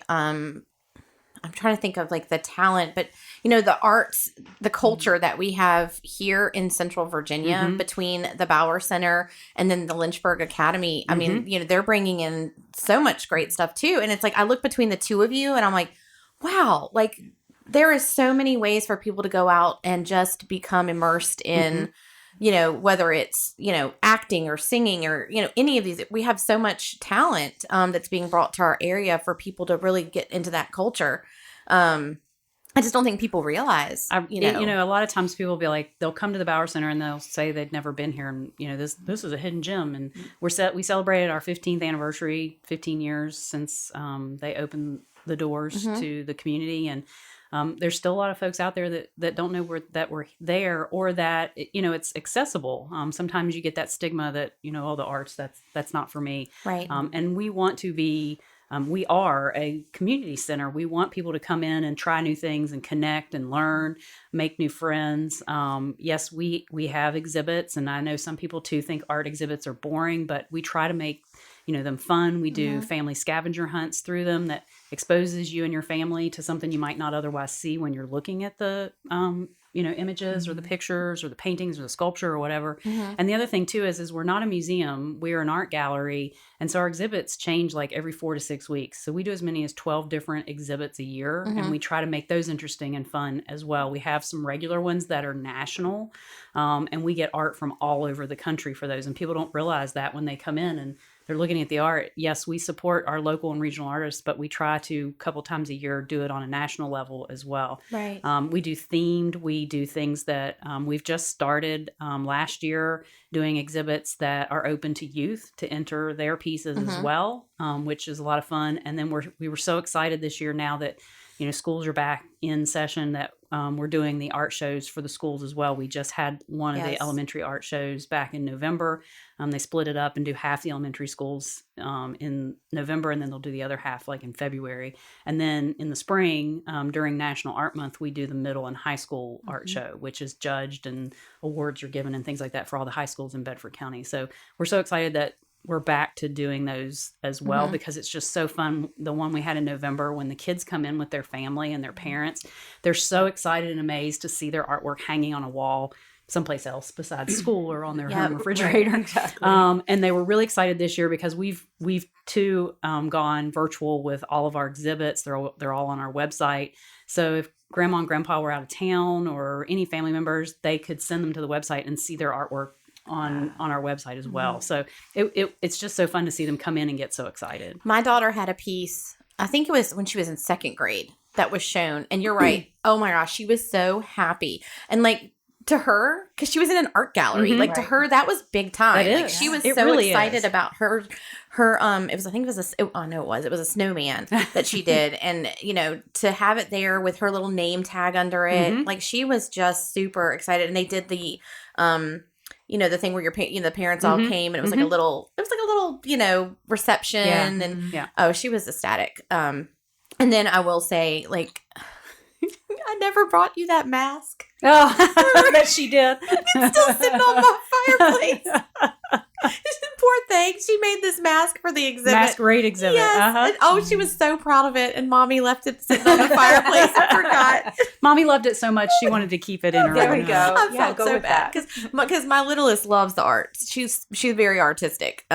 I'm trying to think of like the talent, but the arts, the culture that we have here in Central Virginia between the Bauer Center and then the Lynchburg Academy. I mean, they're bringing in so much great stuff too. And it's like, I look between the two of you and I'm like, wow, like there is so many ways for people to go out and just become immersed in, whether it's, acting or singing or, any of these. We have so much talent that's being brought to our area for people to really get into that culture. I just don't think people realize, a lot of times people will be like, they'll come to the Bauer Center and they'll say they'd never been here. And, this is a hidden gem. And we celebrated our 15th anniversary, 15 years since they opened the doors to the community. And there's still a lot of folks out there that don't know that we're there or that, it's accessible. Sometimes you get that stigma that, the arts, that's not for me. Right. And we want to be, we are a community center. We want people to come in and try new things and connect and learn, make new friends. Yes, we have exhibits, and I know some people too think art exhibits are boring, but we try to make them fun. We do family scavenger hunts through them that exposes you and your family to something you might not otherwise see when you're looking at the images or the pictures or the paintings or the sculpture or whatever. And the other thing too is we're not a museum, we're an art gallery. And so our exhibits change like every 4 to 6 weeks. So we do as many as 12 different exhibits a year, and we try to make those interesting and fun as well. We have some regular ones that are national, and we get art from all over the country for those. And people don't realize that when they come in and they're looking at the art. Yes, we support our local and regional artists, but we try to a couple times a year do it on a national level as well. Right. We do themed. We do things that we've just started last year doing exhibits that are open to youth to enter their pieces as well, which is a lot of fun. And then we were so excited this year now that schools are back in session that we're doing the art shows for the schools as well. We just had one of the elementary art shows back in November. They split it up and do half the elementary schools in November, and then they'll do the other half like in February. And then in the spring, during National Art Month, we do the middle and high school art show, which is judged and awards are given and things like that for all the high schools in Bedford County. So we're so excited that we're back to doing those as well because it's just so fun. The one we had in November, when the kids come in with their family and their parents, they're so excied and amazed to see their artwork hanging on a wall someplace else besides school or on their home refrigerator. Right, exactly. And they were really excited this year because we've too gone virtual with all of our exhibits. They're all on our website. So if grandma and grandpa were out of town or any family members, they could send them to the website and see their artwork on our website as well. So it's just so fun to see them come in and get so excited. My daughter had a piece, I think it was when she was in second grade, that was shown. And you're right. Oh my gosh, she was so happy. And like to her, because she was in an art gallery, like to her, that was big time. That Like is. she was It so really excited is. about her it was, I think it was it was a snowman that she did. And, you know, to have it there with her little name tag under it, like she was just super excited. And they did the, you know, the thing where the parents all came and it was like a little, you know, reception and oh, she was ecstatic. And then I will say, like, I never brought you that mask. Oh, I bet she did. It's still sitting on my fireplace. Poor thing. She made this mask for the exhibit. Masquerade exhibit. Yes. And, oh, she was so proud of it. And Mommy left it sitting on the fireplace. I forgot. Mommy loved it so much she wanted to keep it in her There own we go. house. I Yeah, felt go so with bad that. because my littlest loves the art. She's very artistic.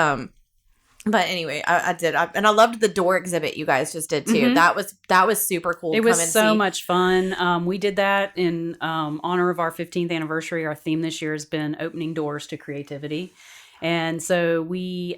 But anyway, I did, and I loved the door exhibit you guys just did too. That was super cool. It to was come and so see. much fun. We did that in honor of our 15th anniversary. Our theme this year has been opening doors to creativity. And so we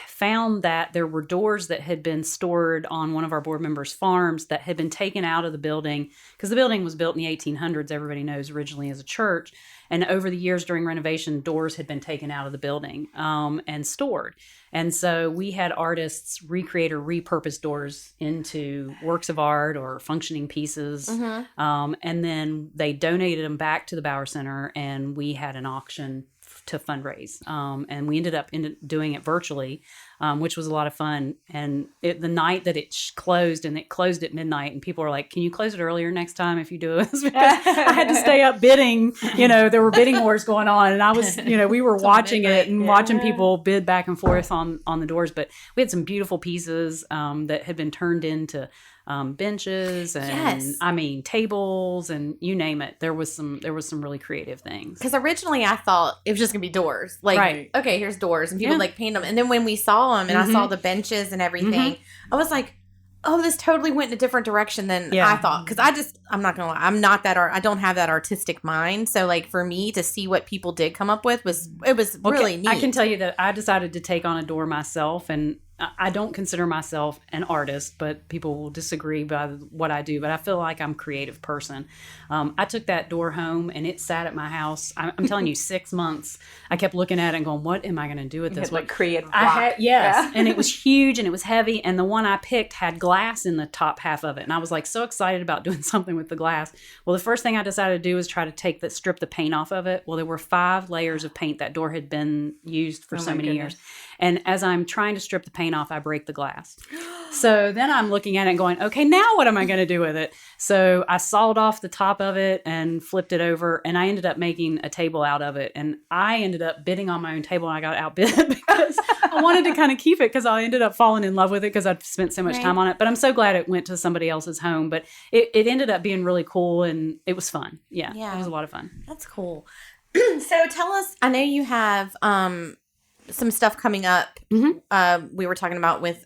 found that there were doors that had been stored on one of our board members' farms that had been taken out of the building because the building was built in the 1800s, everybody knows, originally as a church. And over the years during renovation, doors had been taken out of the building and stored. And so we had artists recreate or repurpose doors into works of art or functioning pieces. And then they donated them back to the Bauer Center, and we had an auction to fundraise. And we ended up doing it virtually, which was a lot of fun. And the night that it closed, and it closed at midnight, and people were like, can you close it earlier next time if you do it? Because I had to stay up bidding. You know, there were bidding wars going on, and I was, you know, we were watching it and watching people bid back and forth on the doors. But we had some beautiful pieces that had been turned into benches and I mean tables and you name it. There was some really creative things. Because originally I thought it was just gonna be doors. Like, okay, here's doors, and people like paint them. And then when we saw them, and I saw the benches and everything, I was like, oh, this totally went in a different direction than I thought. Because I'm not gonna lie, I'm not that I don't have that artistic mind. So like for me to see what people did come up with was really neat. I can tell you that I decided to take on a door myself, and I don't consider myself an artist, but people will disagree by what I do. But I feel like I'm a creative person. I took that door home, and it sat at my house. I'm telling you, 6 months. I kept looking at it and going, "What am I going to do with this?" Like creative I block. had, yes, and it was huge and it was heavy. And the one I picked had glass in the top half of it, and I was like so excited about doing something with the glass. Well, the first thing I decided to do was try to strip the paint off of it. Well, there were 5 layers of paint. That door had been used for so many years. And as I'm trying to strip the paint off, I break the glass. So then I'm looking at it and going, okay, now what am I going to do with it? So I sawed off the top of it and flipped it over, and I ended up making a table out of it. And I ended up bidding on my own table, and I got outbid because I wanted to kind of keep it because I ended up falling in love with it because I'd spent so much time on it. But I'm so glad it went to somebody else's home. But it ended up being really cool, and it was fun. Yeah. It was a lot of fun. That's cool. So tell us, I know you have some stuff coming up. We were talking about with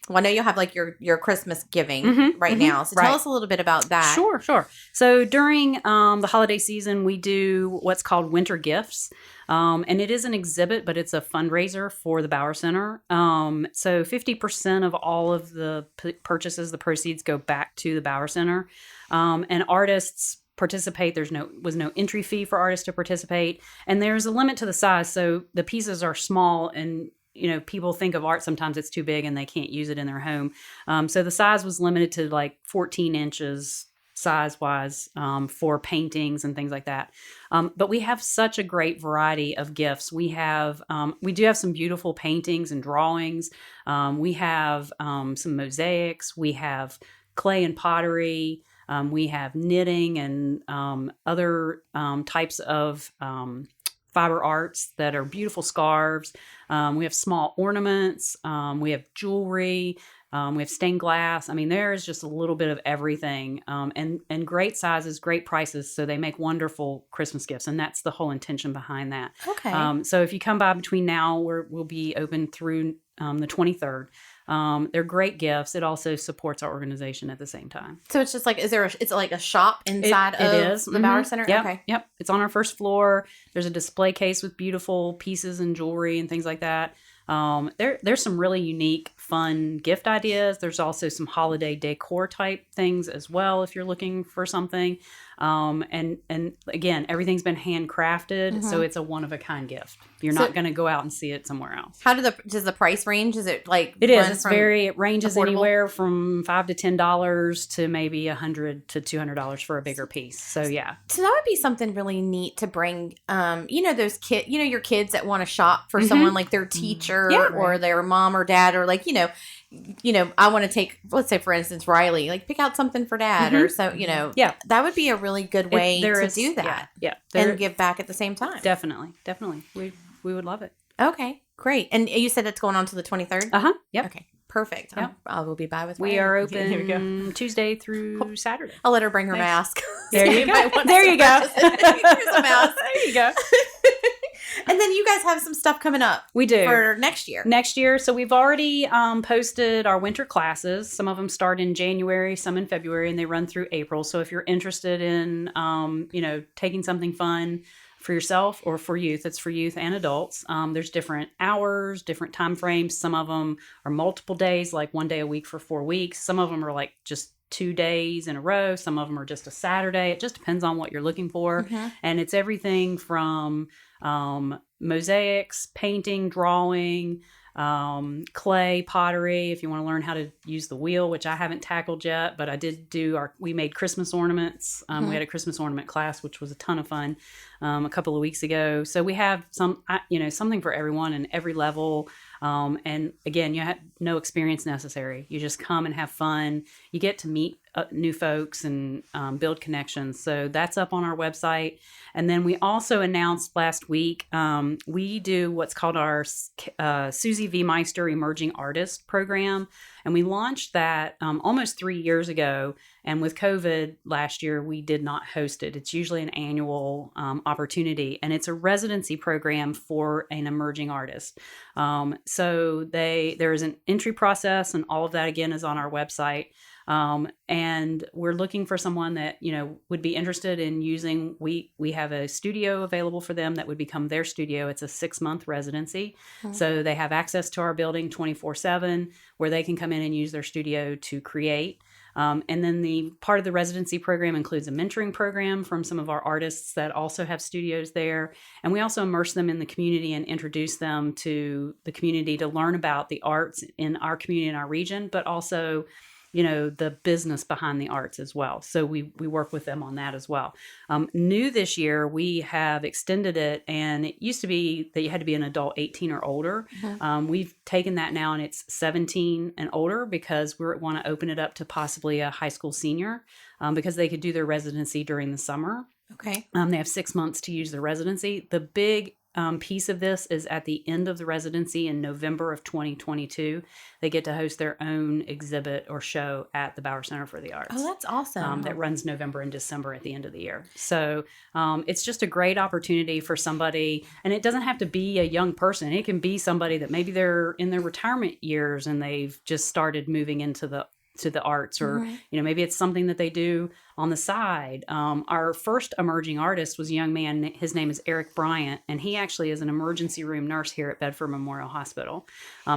well, I know you'll have like your Christmas giving right now. So tell us a little bit about that. Sure. So during the holiday season, we do what's called Winter Gifts. And it is an exhibit, but it's a fundraiser for the Bauer Center. So 50% of all of the purchases, the proceeds go back to the Bauer Center. And artists participate. Was no entry fee for artists to participate. And there's a limit to the size. So the pieces are small, and you know, people think of art, sometimes it's too big and they can't use it in their home. So the size was limited to like 14 inches size-wise for paintings and things like that. But we have such a great variety of gifts. We do have some beautiful paintings and drawings. We have some mosaics. We have clay and pottery. We have knitting and other types of fiber arts that are beautiful scarves. We have small ornaments. We have jewelry. We have stained glass. I mean, there is just a little bit of everything, and great sizes, great prices. So they make wonderful Christmas gifts, and that's the whole intention behind that. Okay. So if you come by between now, we'll be open through the 23rd. They're great gifts. It also supports our organization at the same time. So it's just like, it's like a shop inside It of is. the Bauer Mhm. Center? Yep. Okay. Yep. It's on our first floor. There's a display case with beautiful pieces and jewelry and things like that. There's some really unique, fun gift ideas. There's also some holiday decor type things as well if you're looking for something. And again, everything's been handcrafted, so it's a one of a kind gift. You're So- not going to go out and see it somewhere else. How does the price range? Is it like It is. run It's from- it ranges affordable? anywhere from $5 to $10 to maybe $100 to $200 for a bigger piece. So yeah. So that would be something really neat to bring. Those your kids that want to shop for someone like their teacher Yeah. or their mom or dad, or like I want to take, let's say for instance, Riley, like pick out something for dad, or so Yeah. that would be a really good way to do that Yeah. and give back at the same time. Definitely. We would love it. Okay, great. And you said it's going on to the 23rd. Yep. Okay, perfect. Yep. I will be by with. We Riley. are Here we go. open Tuesday through Saturday. I'll let her bring her Nice. mask. There you go. might want There to you go. purchase it. Here's a mask. There you go. And then you guys have some stuff coming up We do. for next year. Next year. So we've already posted our winter classes. Some of them start in January, some in February, and they run through April. So if you're interested in, taking something fun for yourself or for youth, it's for youth and adults. There's different hours, different time frames. Some of them are multiple days, like one day a week for 4 weeks. Some of them are like just 2 days in a row. Some of them are just a Saturday. It just depends on what you're looking for. Mhm. And it's everything from mosaics, painting, drawing, clay, pottery, if you want to learn how to use the wheel, which I haven't tackled yet, but I did we made Christmas ornaments. We had a Christmas ornament class, which was a ton of fun a couple of weeks ago. So we have something for everyone and every level. And again, you have no experience necessary. You just come and have fun. You get to meet new folks and build connections. So that's up on our website. And then we also announced last week, we do what's called our Susie V. Meister Emerging Artist Program. And we launched that almost 3 years ago. And with COVID last year, we did not host it. It's usually an annual opportunity. And it's a residency program for an emerging artist. So there is an entry process, and all of that, again, is on our website. And we're looking for someone that, would be interested in using, we have a studio available for them that would become their studio. It's a 6-month residency. So they have access to our building 24/7, where they can come in and use their studio to create. And then the part of the residency program includes a mentoring program from some of our artists that also have studios there. And we also immerse them in the community and introduce them to the community to learn about the arts in our community and our region, but also the business behind the arts as well. So we work with them on that as well. New this year, we have extended it, and it used to be that you had to be an adult 18 or older. We've taken that now, and it's 17 and older, because we want to open it up to possibly a high school senior, because they could do their residency during the summer. Okay. They have 6 months to use the residency. The big piece of this is at the end of the residency in November of 2022, they get to host their own exhibit or show at the Bauer Center for the Arts. Oh, that's awesome. That runs November and December at the end of the year. So it's just a great opportunity for somebody, and it doesn't have to be a young person. It can be somebody that maybe they're in their retirement years and they've just started moving into the arts, or maybe it's something that they do on the side. Our first emerging artist was a young man. His name is Eric Bryant, and he actually is an emergency room nurse here at Bedford Memorial Hospital.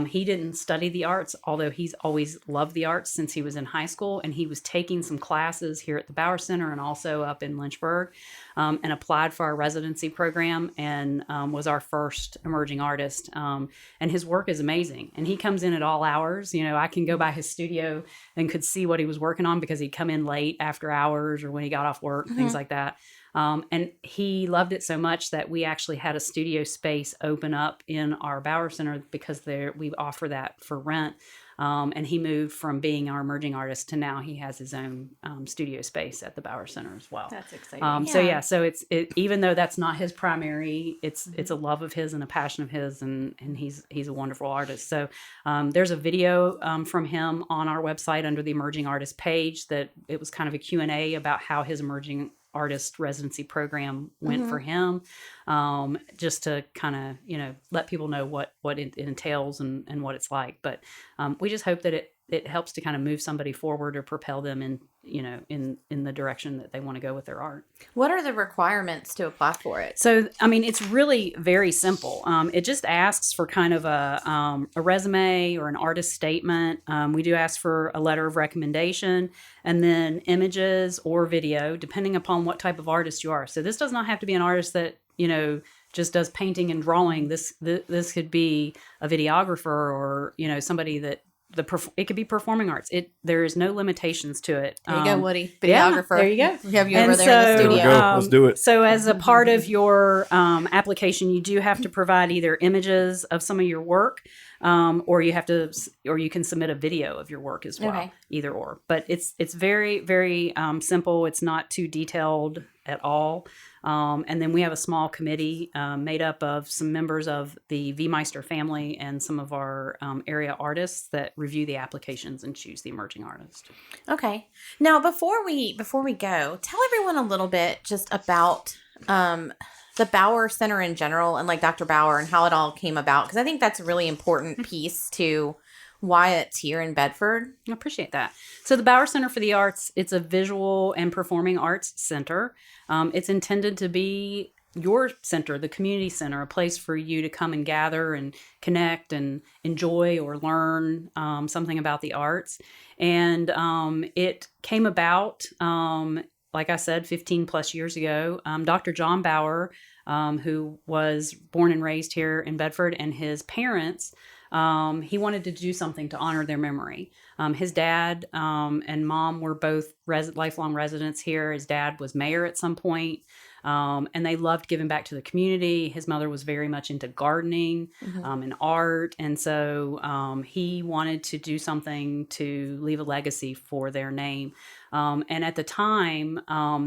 He didn't study the arts, although he's always loved the arts since he was in high school, and he was taking some classes here at the Bauer Center and also up in Lynchburg, and applied for our residency program, and was our first emerging artist. And his work is amazing, and he comes in at all hours. I can go by his studio and could see what he was working on, because he'd come in late after hours or when he got off work, things like that. And he loved it so much that we actually had a studio space open up in our Bauer Center because we offer that for rent. And he moved from being our emerging artist to now he has his own studio space at the Bauer Center as well. That's exciting. So it's even though that's not his primary, it's a love of his and a passion of his, and he's a wonderful artist. So there's a video from him on our website under the emerging artist page that it was kind of a Q&A about how his emerging artist residency program went for him, just to kind of let people know what it entails and what it's like. But we just hope that it helps to kind of move somebody forward or propel them in the direction that they want to go with their art. What are the requirements to apply for it? So, I mean, it's really very simple. It just asks for kind of a resume or an artist statement. We do ask for a letter of recommendation and then images or video, depending upon what type of artist you are. So this does not have to be an artist that, just does painting and drawing. This could be a videographer or, somebody that it could be performing arts. There is no limitations to it. There you go, Woody, yeah, videographer. there you go. We have you over there in the There we studio. go. Let's do it. So as a part of your application, you do have to provide either images of some of your work, or you can submit a video of your work as well. Okay. Either or. But it's very, very simple. It's not too detailed at all. And then we have a small committee made up of some members of the V Meister family and some of our area artists that review the applications and choose the emerging artist. Okay. Now, before we go, tell everyone a little bit just about the Bauer Center in general and like Dr. Bauer and how it all came about, because I think that's a really important piece to why it's here in Bedford. I appreciate that. So the Bauer Center for the Arts, it's a visual and performing arts center. It's intended to be your center, the community center, a place for you to come and gather and connect and enjoy or learn something about the arts. And it came about, like I said, 15 plus years ago. Dr. John Bauer, who was born and raised here in Bedford, and his parents, he wanted to do something to honor their memory. His dad and mom were both lifelong residents here. His dad was mayor at some point, and they loved giving back to the community. His mother was very much into gardening and art, and so he wanted to do something to leave a legacy for their name. And at the time,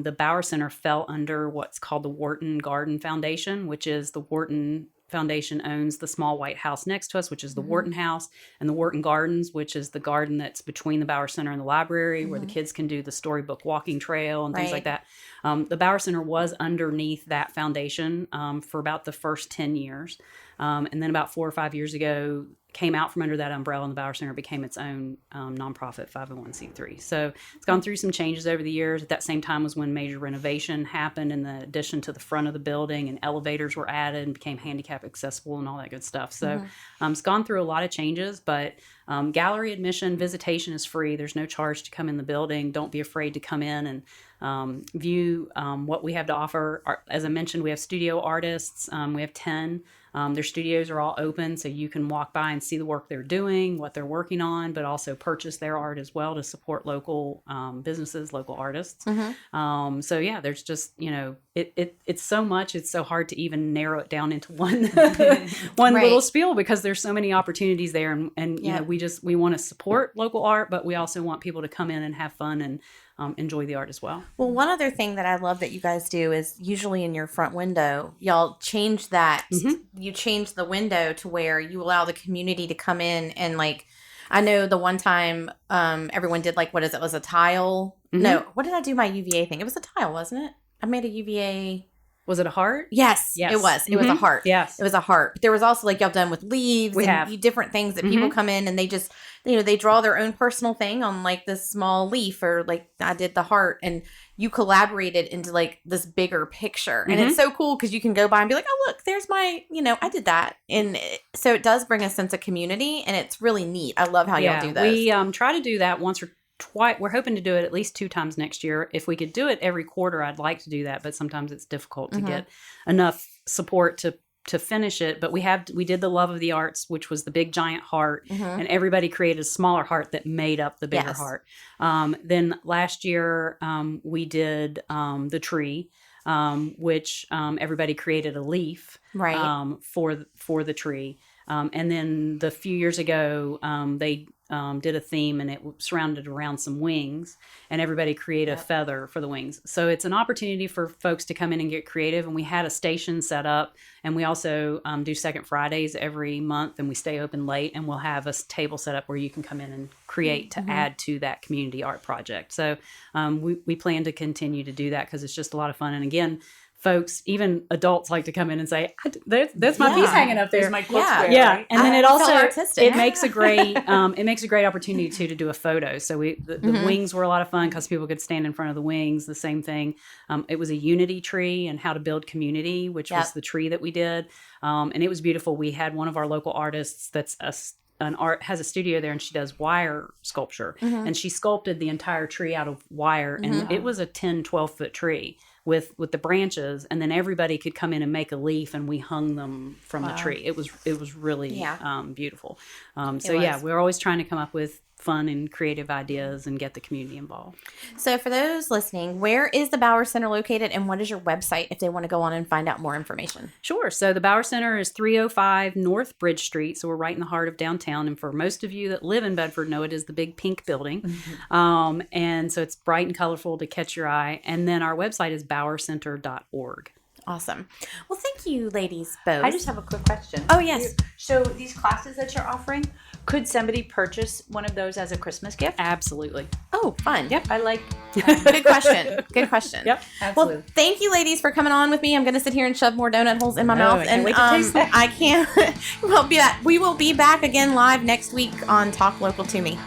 the Bauer Center fell under what's called the Wharton Garden Foundation, which is the Wharton Foundation owns the small white house next to us, which is the Wharton House, and the Wharton Gardens, which is the garden that's between the Bauer Center and the library, where the kids can do the storybook walking trail and things like that. The Bauer Center was underneath that foundation for about the first 10 years. And then about 4 or 5 years ago, came out from under that umbrella, and the Bauer Center became its own nonprofit 501c3. So it's gone through some changes over the years. At that same time was when major renovation happened in the addition to the front of the building, and elevators were added and became handicap accessible and all that good stuff. So it's gone through a lot of changes, but gallery admission, visitation is free. There's no charge to come in the building. Don't be afraid to come in and view what we have to offer. As I mentioned, we have studio artists. We have 10. Their studios are all open, so you can walk by and see the work they're doing, what they're working on, but also purchase their art as well to support local businesses, local artists. So yeah, there's just, it's so much, it's so hard to even narrow it down into one little spiel, because there's so many opportunities there, and we want to support local art, but we also want people to come in and have fun and enjoy the art as well. Well, one other thing that I love that you guys do is usually in your front window, y'all change that. You change the window to where you allow the community to come in and I know the one time everyone did what is it? Was a tile? No, what did I do my UVA thing? It was a tile, wasn't it? I made a UVA. Was it a heart? Yes. It was. It was a heart. Yes. It was a heart. But there was also y'all done with leaves different things that people come in and they just, they draw their own personal thing on this small leaf, or I did the heart, and you collaborated into this bigger picture. And it's so cool because you can go by and be like, oh, look, there's my, I did that. And so it does bring a sense of community, and it's really neat. I love how y'all do those. We try to do that once or twice. We're hoping to do it at least 2 times next year. If we could do it every quarter, I'd like to do that, but sometimes it's difficult to get enough support to finish it. But we did the Love of the Arts, which was the big giant heart, and everybody created a smaller heart that made up the bigger heart. Then last year we did the tree. which everybody created a leaf Right. for the tree. And then the few years ago, they did a theme, and it surrounded around some wings, and everybody created a feather for the wings. So it's an opportunity for folks to come in and get creative. And we had a station set up, and we also do Second Fridays every month, and we stay open late, and we'll have a table set up where you can come in and create to add to that community art project. So we plan to continue to do that because it's just a lot of fun. And again, folks, even adults, like to come in and say, "There's my piece hanging up there." There's my quilt Yeah. square, Yeah, right? and then I it felt also artistic. it makes a great opportunity too to do a photo. So the wings were a lot of fun because people could stand in front of the wings. The same thing. It was a unity tree and how to build community, which was the tree that we did, and it was beautiful. We had one of our local artists has a studio there, and she does wire sculpture, and she sculpted the entire tree out of wire, and it was a 10-12 foot tree with the branches, and then everybody could come in and make a leaf, and we hung them from the tree. It was really beautiful. We're always trying to come up with fun and creative ideas and get the community involved. So for those listening, where is the Bauer Center located, and what is your website if they want to go on and find out more information? Sure. So the Bauer Center is 305 North Bridge Street. So we're right in the heart of downtown. And for most of you that live in Bedford know it is the big pink building. And so it's bright and colorful to catch your eye. And then our website is bowercenter.org. Awesome. Well, thank you, ladies, both. I just have a quick question. Oh, yes. So these classes that you're offering, could somebody purchase one of those as a Christmas gift? Absolutely. Oh, fun. Yep. I like. Good question. Good question. Yep. Absolutely. Well, thank you, ladies, for coming on with me. I'm going to sit here and shove more donut holes in my No, mouth, I can't and wait to taste that. I can't. We will be back again live next week on Talk Local to Me.